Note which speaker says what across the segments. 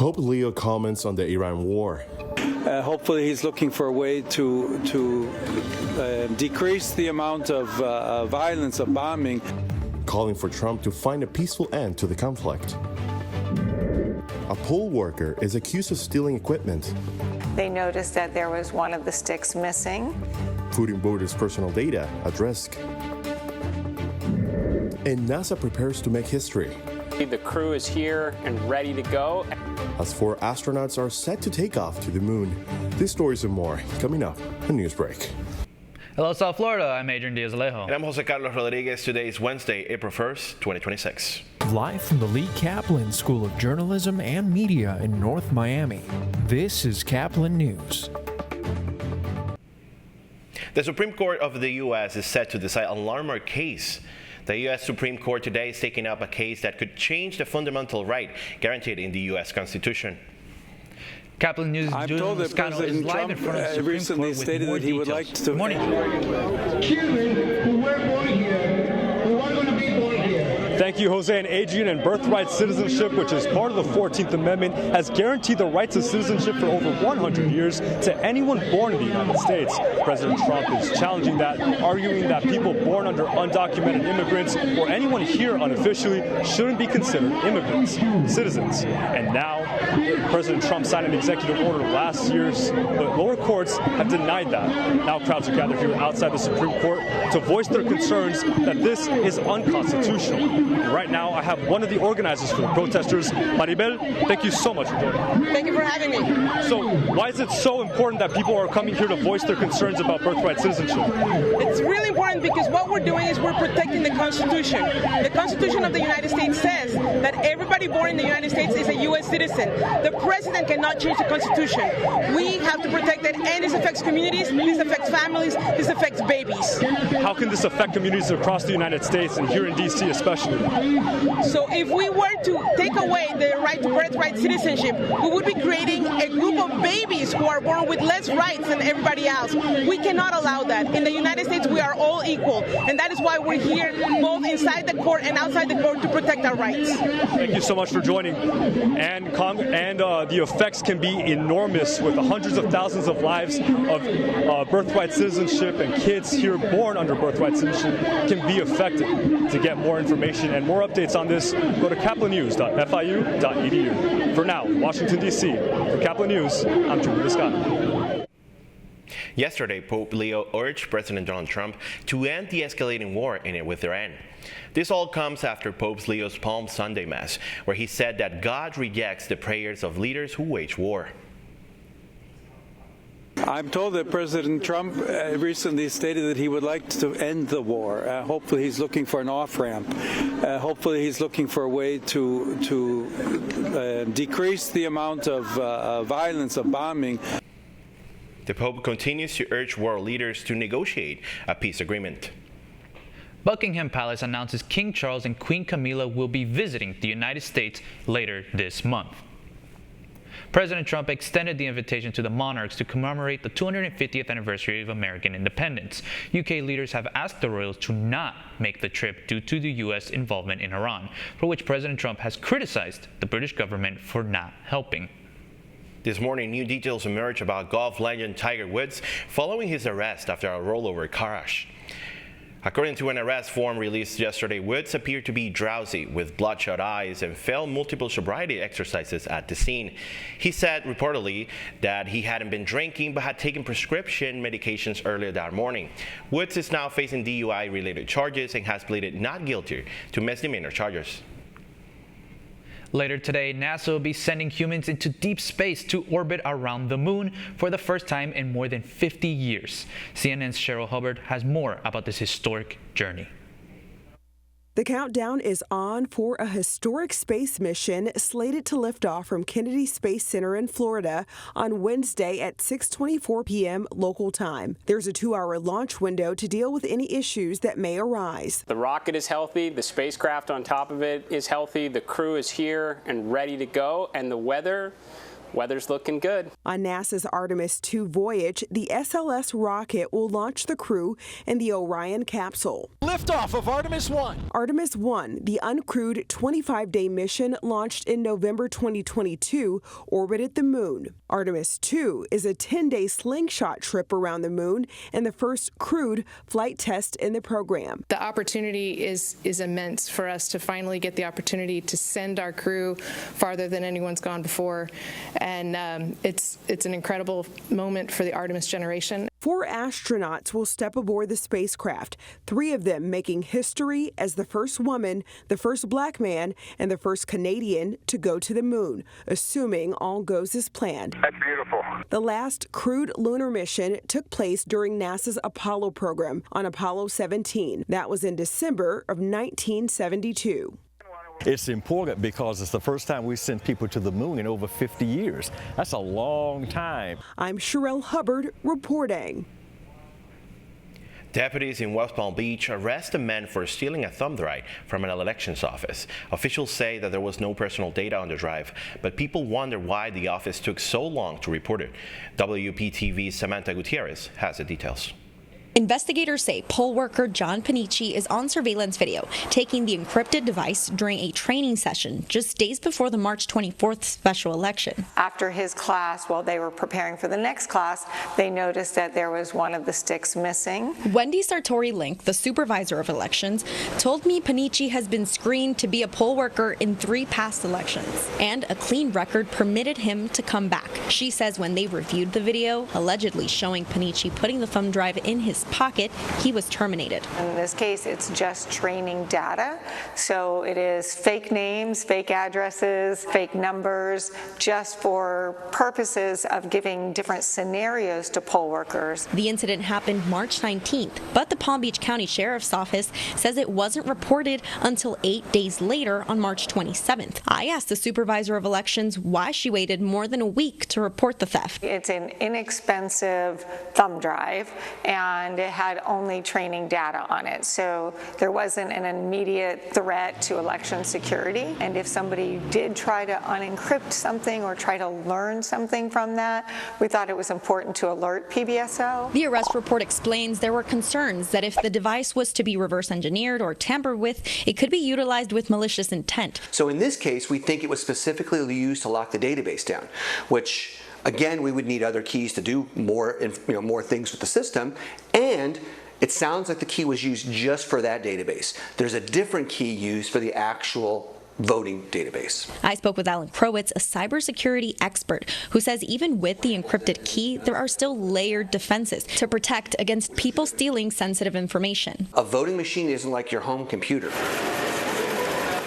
Speaker 1: Pope Leo comments on the Iran war.
Speaker 2: Hopefully he's looking for a way to decrease the amount of violence, of bombing.
Speaker 1: Calling for Trump to find a peaceful end to the conflict. A poll worker is accused of stealing equipment.
Speaker 3: They noticed that there was one of the sticks missing.
Speaker 1: Putting voters' personal data at risk. And NASA prepares to make history.
Speaker 4: The crew is here and ready to go.
Speaker 1: As 4 astronauts are set to take off to the moon. These stories and more coming up on Newsbreak.
Speaker 5: Hello, South Florida. I'm Adrian Diaz-Alejo.
Speaker 6: And I'm Jose Carlos Rodriguez. Today is Wednesday, April 1st, 2026.
Speaker 7: Live from the Lee Caplin School of Journalism and Media in North Miami, this is Caplin News.
Speaker 6: The Supreme Court of the U.S. is set to decide a landmark case. The U.S. Supreme Court today is taking up a case that could change the fundamental right guaranteed in the U.S. Constitution.
Speaker 5: Caplin News
Speaker 2: I'm told that President Trump recently stated that he would like to...
Speaker 5: Morning.
Speaker 8: Children who were born here, who are going to be born here.
Speaker 9: Thank you, Jose and Adrian. And birthright citizenship, which is part of the 14th Amendment, has guaranteed the right to citizenship for over 100 years to anyone born in the United States. President Trump is challenging that, arguing that people born under undocumented immigrants or anyone here unofficially shouldn't be considered immigrants, citizens. And now, President Trump signed an executive order last year, but lower courts have denied that. Now crowds are gathered here outside the Supreme Court to voice their concerns that this is unconstitutional. And right now, I have one of the organizers for the protesters, Maribel. Thank you so much for joining me.
Speaker 10: Thank you for having me.
Speaker 9: So, why is it so important that people are coming here to voice their concerns about birthright citizenship?
Speaker 10: It's really important because what we're doing is we're protecting the Constitution. The Constitution of the United States says that everybody born in the United States is a U.S. citizen. The president cannot change the Constitution. We have to protect it, and this affects communities, this affects families, this affects babies.
Speaker 9: How can this affect communities across the United States and here in D.C. especially?
Speaker 10: So if we were to take away the right to birthright citizenship, we would be creating a group of babies who are born with less rights than everybody else. We cannot allow that. In the United States, we are all equal, and that is why we're here, both inside the court and outside the court, to protect our rights.
Speaker 9: Thank you so much for joining. And the effects can be enormous, with the hundreds of thousands of lives of birthright citizenship and kids here born under birthright citizenship can be affected. To get more information and more updates on this, go to kaplannews.fiu.edu. For now, Washington, D.C., for Caplin News, I'm Drew Viscano.
Speaker 6: Yesterday, Pope Leo urged President Donald Trump to end the escalating war with Iran. This all comes after Pope Leo's Palm Sunday Mass, where he said that God rejects the prayers of leaders who wage war.
Speaker 2: I'm told that President Trump recently stated that he would like to end the war. Hopefully he's looking for an off-ramp. Hopefully he's looking for a way to decrease the amount of violence, of bombing.
Speaker 6: The Pope continues to urge world leaders to negotiate a peace agreement.
Speaker 5: Buckingham Palace announces King Charles and Queen Camilla will be visiting the United States later this month. President Trump extended the invitation to the monarchs to commemorate the 250th anniversary of American independence. UK leaders have asked the royals to not make the trip due to the U.S. involvement in Iran, for which President Trump has criticized the British government for not helping.
Speaker 6: This morning, new details emerge about golf legend Tiger Woods following his arrest after a rollover car crash. According to an arrest form released yesterday, Woods appeared to be drowsy with bloodshot eyes and failed multiple sobriety exercises at the scene. He said reportedly that he hadn't been drinking but had taken prescription medications earlier that morning. Woods is now facing DUI-related charges and has pleaded not guilty to misdemeanor charges.
Speaker 5: Later today, NASA will be sending humans into deep space to orbit around the moon for the first time in more than 50 years. CNN's Cheryl Hubbard has more about this historic journey.
Speaker 11: The countdown is on for a historic space mission slated to lift off from Kennedy Space Center in Florida on Wednesday at 6:24 p.m. local time. There's a 2-hour launch window to deal with any issues that may arise.
Speaker 4: The rocket is healthy, the spacecraft on top of it is healthy, the crew is here and ready to go, and the weather weather's looking good.
Speaker 11: On NASA's Artemis II voyage, the SLS rocket will launch the crew in the Orion capsule.
Speaker 12: Liftoff of Artemis 1.
Speaker 11: Artemis 1, the uncrewed 25-day mission launched in November 2022, orbited the moon. Artemis 2 is a 10-day slingshot trip around the moon and the first crewed flight test in the program.
Speaker 13: The opportunity is immense for us to finally get the opportunity to send our crew farther than anyone's gone before, and it's an incredible moment for the Artemis generation.
Speaker 11: 4 astronauts will step aboard the spacecraft, 3 of them making history as the first woman, the first black man, and the first Canadian to go to the moon, assuming all goes as planned.
Speaker 14: That's beautiful.
Speaker 11: The last crewed lunar mission took place during NASA's Apollo program on Apollo 17. That was in December of 1972.
Speaker 12: It's important because it's the first time we sent people to the moon in over 50 years. That's a long time.
Speaker 11: I'm Sherelle Hubbard reporting.
Speaker 6: Deputies in West Palm Beach arrest a man for stealing a thumb drive from an elections office. Officials say that there was no personal data on the drive, but people wonder why the office took so long to report it. WPTV's Samantha Gutierrez has the details.
Speaker 15: Investigators say poll worker John Panici is on surveillance video taking the encrypted device during a training session just days before the March 24th special election.
Speaker 3: After his class, while they were preparing for the next class, they noticed that there was one of the sticks missing.
Speaker 15: Wendy Sartori-Link, the supervisor of elections, told me Panici has been screened to be a poll worker in 3 past elections, and a clean record permitted him to come back. She says when they reviewed the video, allegedly showing Panici putting the thumb drive in his pocket, he was terminated.
Speaker 3: In this case, it's just training data. So it is fake names, fake addresses, fake numbers, just for purposes of giving different scenarios to poll workers.
Speaker 15: The incident happened March 19th, but the Palm Beach County Sheriff's Office says it wasn't reported until 8 days later on March 27th. I asked the supervisor of elections why she waited more than a week to report the theft.
Speaker 3: It's an inexpensive thumb drive, and it had only training data on it. So there wasn't an immediate threat to election security. And if somebody did try to unencrypt something or try to learn something from that, we thought it was important to alert PBSO.
Speaker 15: The arrest report explains there were concerns that if the device was to be reverse engineered or tampered with, it could be utilized with malicious intent.
Speaker 16: So in this case, we think it was specifically used to lock the database down, which again, we would need other keys to do more things with the system, and it sounds like the key was used just for that database. There's a different key used for the actual voting database.
Speaker 15: I spoke with Alan Krowitz, a cybersecurity expert, who says even with the encrypted key, there are still layered defenses to protect against people stealing sensitive information.
Speaker 16: A voting machine isn't like your home computer.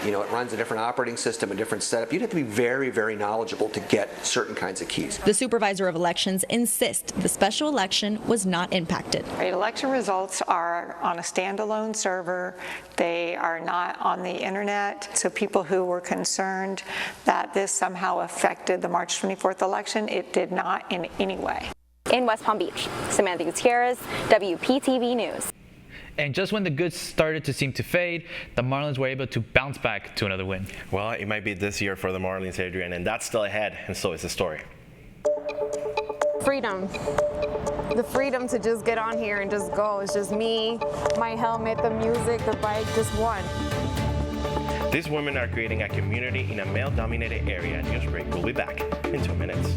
Speaker 16: You know, it runs a different operating system, a different setup. You'd have to be very, very knowledgeable to get certain kinds of keys.
Speaker 15: The supervisor of elections insists the special election was not impacted.
Speaker 3: Election results are on a standalone server. They are not on the internet. So people who were concerned that this somehow affected the March 24th election, it did not in any way.
Speaker 17: In West Palm Beach, Samantha Gutierrez, WPTV News.
Speaker 5: And just when the goods started to seem to fade, the Marlins were able to bounce back to another win.
Speaker 6: Well, it might be this year for the Marlins, Adrian, and that's still ahead, and so is the story.
Speaker 18: Freedom. The freedom to just get on here and just go. It's just me, my helmet, the music, the bike, just one.
Speaker 6: These women are creating a community in a male-dominated area. Newsbreak will be back in 2 minutes.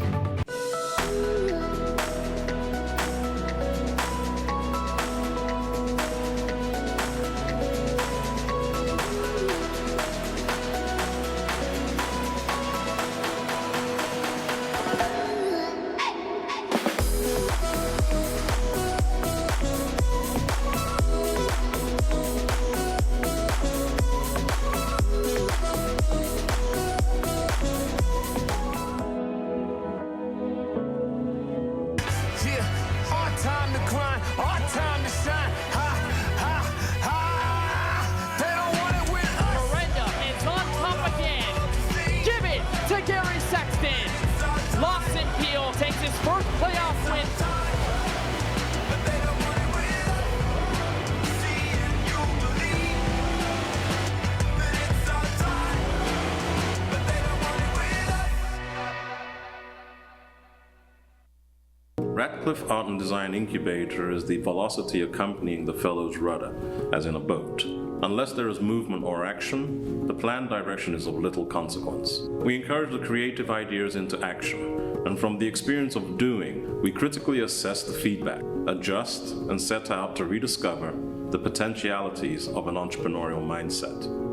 Speaker 14: Radcliffe Art and Design Incubator is the velocity accompanying the fellow's rudder, as in a boat. Unless there is movement or action, the planned direction is of little consequence. We encourage the creative ideas into action, and from the experience of doing, we critically assess the feedback, adjust, and set out to rediscover the potentialities of an entrepreneurial mindset.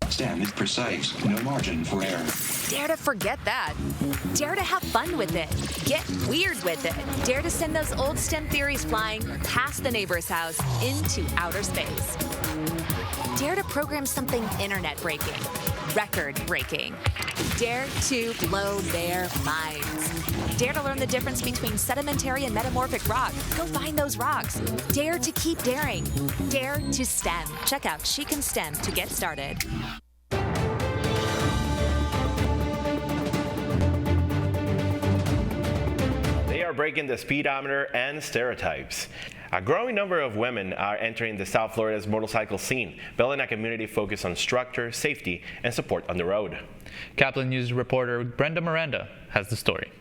Speaker 19: Stem is precise, no margin for error.
Speaker 20: Dare to forget that. Dare to have fun with it. Get weird with it. Dare to send those old STEM theories flying past the neighbor's house into outer space. Dare to program something internet-breaking, record-breaking. Dare to blow their minds. Dare to learn the difference between sedimentary and metamorphic rock. Go find those rocks. Dare to keep daring. Dare to STEM. Check out She Can STEM to get started.
Speaker 6: They are breaking the speedometer and stereotypes. A growing number of women are entering the South Florida's motorcycle scene, building a community focused on structure, safety, and support on the road.
Speaker 5: Caplin News reporter Brenda Miranda has the story.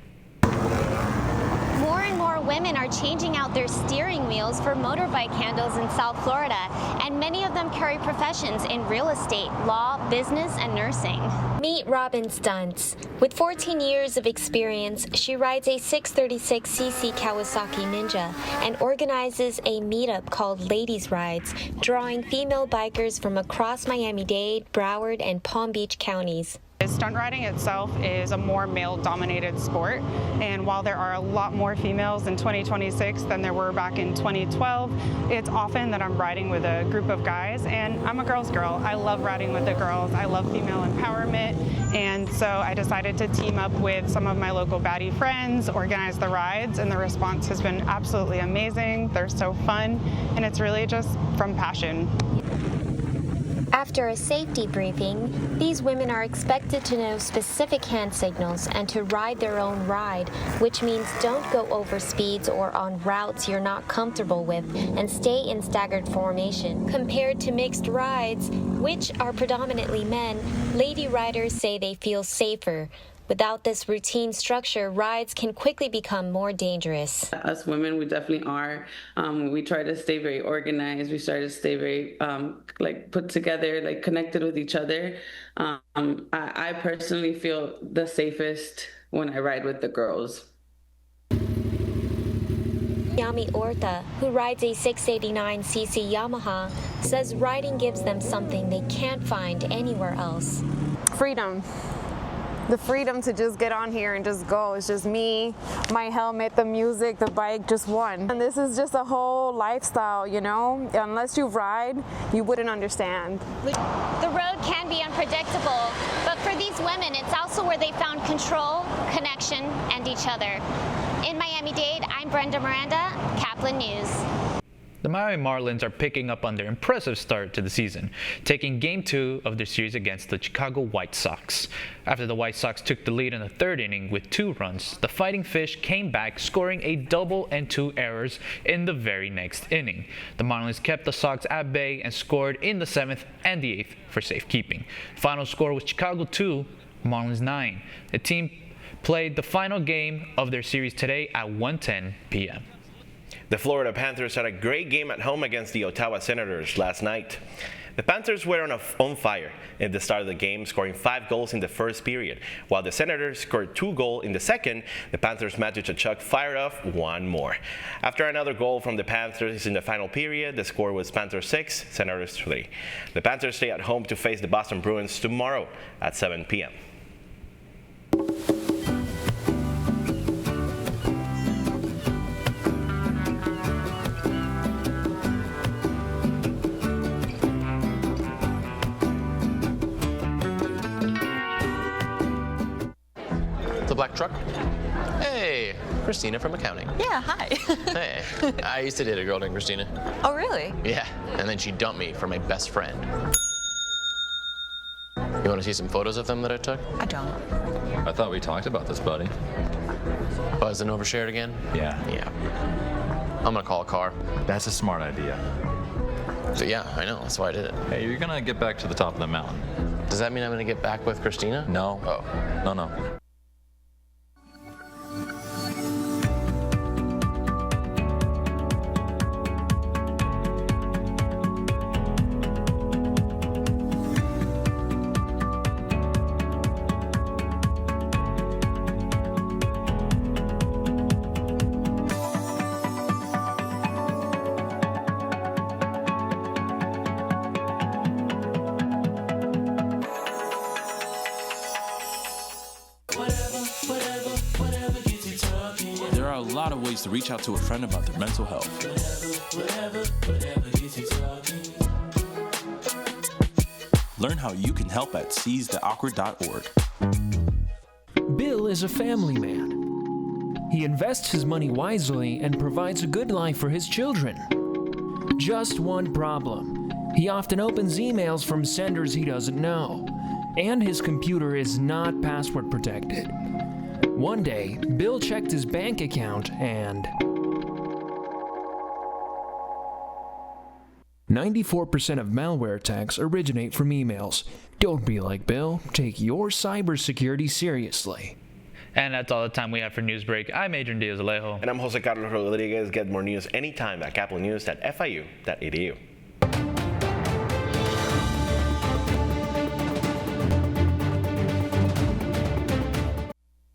Speaker 21: More and more women are changing out their steering wheels for motorbike handles in South Florida, and many of them carry professions in real estate, law, business, and nursing. Meet Robin Stuntz. With 14 years of experience, she rides a 636cc Kawasaki Ninja and organizes a meetup called Ladies Rides, drawing female bikers from across Miami-Dade, Broward, and Palm Beach counties.
Speaker 22: Stunt riding itself is a more male-dominated sport, and while there are a lot more females in 2026 than there were back in 2012, it's often that I'm riding with a group of guys, and I'm a girl's girl. I love riding with the girls. I love female empowerment, and so I decided to team up with some of my local baddie friends, organize the rides, and the response has been absolutely amazing. They're so fun, and it's really just from passion.
Speaker 21: After a safety briefing, these women are expected to know specific hand signals and to ride their own ride, which means don't go over speeds or on routes you're not comfortable with, and stay in staggered formation. Compared to mixed rides, which are predominantly men, lady riders say they feel safer. Without this routine structure, rides can quickly become more dangerous.
Speaker 23: Us women, we definitely are. We try to stay very organized. We try to stay very put together, connected with each other. I personally feel the safest when I ride with the girls.
Speaker 21: Yami Orta, who rides a 689cc Yamaha, says riding gives them something they can't find anywhere else.
Speaker 18: Freedom. The freedom to just get on here and just go. It's just me, my helmet, the music, the bike, just one. And this is just a whole lifestyle, you know? Unless you ride, you wouldn't understand.
Speaker 21: The road can be unpredictable, but for these women, it's also where they found control, connection, and each other. In Miami-Dade, I'm Brenda Miranda, Caplin News.
Speaker 5: The Miami Marlins are picking up on their impressive start to the season, taking Game 2 of their series against the Chicago White Sox. After the White Sox took the lead in the third inning with 2 runs, the Fighting Fish came back, scoring a double and 2 errors in the very next inning. The Marlins kept the Sox at bay and scored in the 7th and the 8th for safekeeping. The final score was Chicago 2, Marlins 9. The team played the final game of their series today at 1:10 p.m.
Speaker 6: The Florida Panthers had a great game at home against the Ottawa Senators last night. The Panthers were on fire at the start of the game, scoring 5 goals in the first period. While the Senators scored 2 goals in the second, the Panthers' Matthew Tkachuk fired off 1 more. After another goal from the Panthers in the final period, the score was Panthers 6, Senators 3. The Panthers stay at home to face the Boston Bruins tomorrow at 7 p.m.
Speaker 24: Black truck. Hey, Christina from accounting.
Speaker 25: Yeah, hi.
Speaker 24: Hey, I used to date a girl named Christina.
Speaker 25: Oh, really?
Speaker 24: Yeah, and then she dumped me for my best friend. You want to see some photos of them that I took?
Speaker 25: I don't.
Speaker 26: I thought we talked about this, buddy.
Speaker 24: Buzzed and overshared again?
Speaker 26: Yeah.
Speaker 24: Yeah. I'm gonna call a car.
Speaker 26: That's a smart idea.
Speaker 24: So yeah, I know, that's why I did it.
Speaker 26: Hey, you're gonna get back to the top of the mountain.
Speaker 24: Does that mean I'm going to get back with Christina?
Speaker 1: No.
Speaker 24: Oh.
Speaker 1: No.
Speaker 7: There are a lot of ways to reach out to a friend about their mental health. Learn how you can help at seizetheawkward.org.
Speaker 26: Bill is a family man. He invests his money wisely and provides a good life for his children. Just one problem. He often opens emails from senders he doesn't know, and his computer is not password protected. One day, Bill checked his bank account and 94% of malware attacks originate from emails. Don't be like Bill. Take your cybersecurity seriously.
Speaker 5: And that's all the time we have for Newsbreak. I'm Adrian Diaz-Alejo.
Speaker 6: And I'm Jose Carlos Rodriguez. Get more news anytime at caplinnews.fiu.edu.